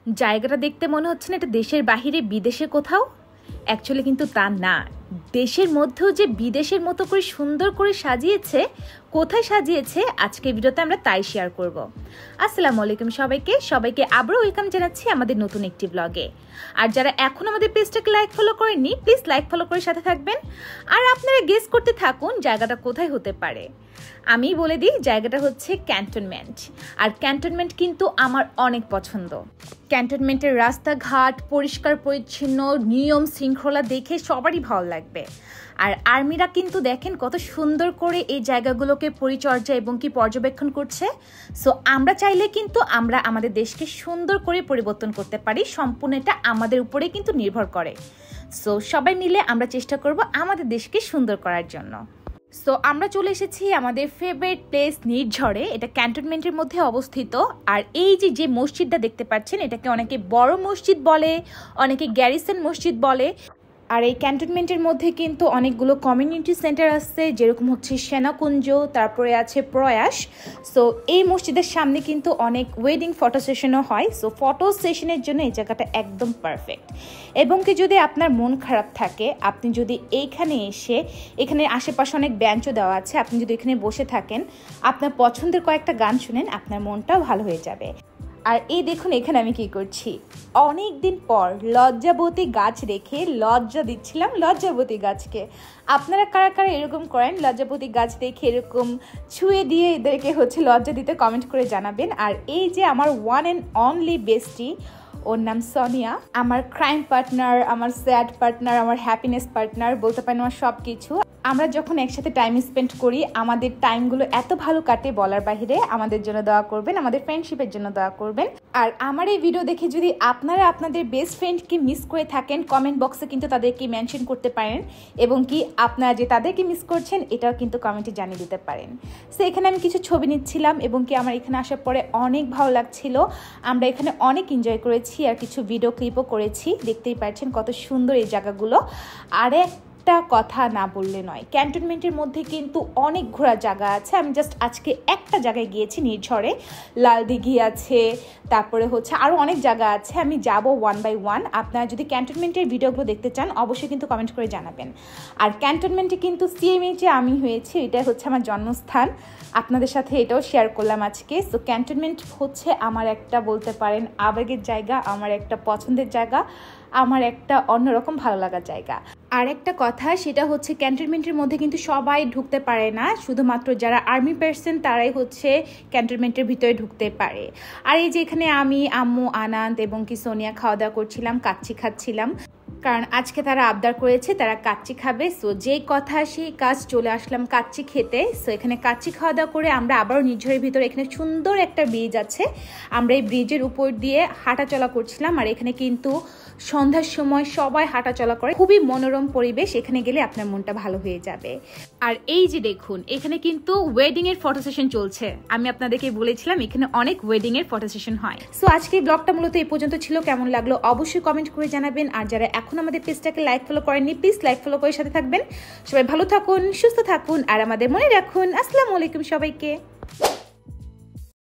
জায়গাটা দেখতে মনে হচ্ছে না এটা দেশের বাহিরে বিদেশে কোথাও, অ্যাকচুয়ালি কিন্তু তা না। দেশের মধ্যেও যে বিদেশের মতো করে সুন্দর করে সাজিয়েছে, কোথায় সাজিয়েছে আজকের ভিডিওতে আমরা তাই শেয়ার করব। আসসালামু আলাইকুম সবাইকে আবারও ওয়েলকাম জানাচ্ছি আমাদের নতুন একটি ব্লগে। আর যারা এখন আমাদের পেজটাকে লাইক ফলো করেননি, প্লিজ লাইক ফলো করে সাথে থাকবেন। আর আপনারা গেস করতে থাকুন জায়গাটা কোথায় হতে পারে। আমি বলে দিই, জায়গাটা হচ্ছে ক্যান্টনমেন্ট। আর ক্যান্টনমেন্ট কিন্তু আমার অনেক পছন্দ। ক্যান্টনমেন্টের রাস্তাঘাট পরিষ্কার পরিচ্ছন্ন, নিয়ম শৃঙ্খলা দেখে সবারই ভালো লাগবে। আর আর্মিরা কিন্তু দেখেন কত সুন্দর করে এই জায়গাগুলোকে পরিচর্যা এবং কি পর্যবেক্ষণ করছে। সো আমরা চাইলে কিন্তু আমরা আমাদের দেশকে সুন্দর করে পরিবর্তন করতে পারি, সম্পূর্ণ এটা আমাদের উপরে কিন্তু নির্ভর করে। সো সবাই মিলে আমরা চেষ্টা করব আমাদের দেশকে সুন্দর করার জন্য। সো আমরা চলে এসেছি আমাদের ফেভারিট প্লেস নির্ঝরে। এটা ক্যান্টনমেন্টের মধ্যে অবস্থিত। আর এই যে মসজিদটা দেখতে পাচ্ছেন, এটাকে অনেকে বড় মসজিদ বলে, অনেকে গ্যারিসন মসজিদ বলে। আর এই ক্যান্টনমেন্টের মধ্যে কিন্তু অনেকগুলো কমিউনিটি সেন্টার আছে, যেরকম হচ্ছে সেনাকুঞ্জ, তারপরে আছে প্রয়াস। সো এই মসজিদের সামনে কিন্তু অনেক ওয়েডিং ফটো সেশনও হয়। সো ফটো সেশনের জন্য এই জায়গাটা একদম পারফেক্ট। এবং কি যদি আপনার মন খারাপ থাকে, আপনি যদি এইখানে এসে, এখানে আশেপাশে অনেক বেঞ্চও দেওয়া আছে, আপনি যদি এখানে বসে থাকেন, আপনার পছন্দের কয়েকটা গান শুনেন, আপনার মনটাও ভালো হয়ে যাবে। আর এই দেখুন এখানে আমি কি করছি, অনেক দিন পর লজ্জাবতী গাছ রেখে লজ্জা দিচ্ছিলাম লজ্জাবতী গাছকে। আপনারা কারা কারা এরকম করেন, লজ্জাবতী গাছ দেখে এরকম ছুঁয়ে দিয়ে এদেরকে হচ্ছে লজ্জা দিতে, কমেন্ট করে জানাবেন। আর এই যে আমার ওয়ান অ্যান্ড অনলি বেস্টি, ওর নাম সোনিয়া, আমার ক্রাইম পার্টনার, আমার স্যাড পার্টনার, আমার হ্যাপিনেস পার্টনার, বলতে পারেন আমার সব কিছু। আমরা যখন একসাথে টাইম স্পেন্ড করি, আমাদের টাইমগুলো এত ভালো কাটে বলার বাহিরে। আমাদের জন্য দোয়া করবেন, আমাদের ফ্রেন্ডশিপের জন্য দোয়া করবেন। আর আমার এই ভিডিও দেখে যদি আপনারা আপনাদের বেস্ট ফ্রেন্ডকে মিস করে থাকেন, কমেন্ট বক্সে কিন্তু তাদেরকে মেনশন করতে পারেন। এবং কি আপনারা যে তাদেরকে মিস করছেন এটাও কিন্তু কমেন্টে জানিয়ে দিতে পারেন। সো এখানে আমি কিছু ছবি নিচ্ছিলাম এবং কি আমার এখানে আসার পরে অনেক ভালো লাগছিল। আমরা এখানে অনেক এনজয় করেছি আর কিছু ভিডিও ক্লিপও করেছি। দেখতেই পাচ্ছেন কত সুন্দর এই জায়গাগুলো। আর একটা কথা না বললে নয়, ক্যান্টনমেন্টের মধ্যে কিন্তু অনেক ঘোরার জায়গা আছে। আমি জাস্ট আজকে একটা জায়গায় গিয়েছি নির্ঝরে, লাল দিঘি আছে, তারপরে হচ্ছে আরও অনেক জায়গা আছে। আমি যাব ওয়ান বাই ওয়ান। আপনারা যদি ক্যান্টনমেন্টের ভিডিওগুলো দেখতে চান অবশ্যই কিন্তু কমেন্ট করে জানাবেন। আর ক্যান্টনমেন্টে কিন্তু সিএমএইচে আমি হয়েছি, এটা হচ্ছে আমার জন্মস্থান। আপনাদের সাথে এটাও শেয়ার করলাম আজকে। সো ক্যান্টনমেন্ট হচ্ছে আমার একটা, বলতে পারেন আবেগের জায়গা, আমার একটা পছন্দের জায়গা, আমার একটা অন্যরকম ভালো লাগার জায়গা। আর একটা কথা, সেটা হচ্ছে ক্যান্টনমেন্টের মধ্যে কিন্তু সবাই ঢুকতে পারে না, শুধুমাত্র যারা আর্মি পার্সন তারাই হচ্ছে ক্যান্টনমেন্টের ভিতরে ঢুকতে পারে। আর এই যে এখানে আমি, আম্মু, আনন্দ এবং কি সোনিয়া খাওয়া দাওয়া করছিলাম, কাচ্চি খাচ্ছিলাম, কারণ আজকে তারা আবদার করেছে তারা কাচ্চি খাবে। সো যেই কথা সেই কাজ, চলে আসলাম কাচ্চি খেতে। সো এখানে কাচ্চি খাওয়া দাওয়া করে আমরা আবারও নির্ঝরের ভিতরে, এখানে সুন্দর একটা ব্রিজ আছে, আমরা এই ব্রিজের উপর দিয়ে হাঁটাচলা করছিলাম। আর এখানে কিন্তু সন্ধ্যার সময় সবাই হাঁটাচলা করে, খুবই মনোরম পরিবেশ, এখানে গেলে আপনার মনটা ভালো হয়ে যাবে। আর এই যে দেখুন এখানে কিন্তু ওয়েডিং এর ফটো সেশন চলছে। আমি আপনাদেরকে বলেছিলাম এখানে অনেক ওয়েডিং এর ফটো সেশন হয়। সো আজকের ব্লগটা মূলত এই পর্যন্ত ছিল। কেমন লাগলো অবশ্যই কমেন্ট করে জানাবেন। আর যারা এখন আমাদের পেজটাকে লাইক ফলো করেননি, প্লিজ লাইক ফলো করে সাথে থাকবেন। সবাই ভালো থাকুন, সুস্থ থাকুন, আর আমাদের মনে রাখুন। আসসালামু আলাইকুম সবাইকে।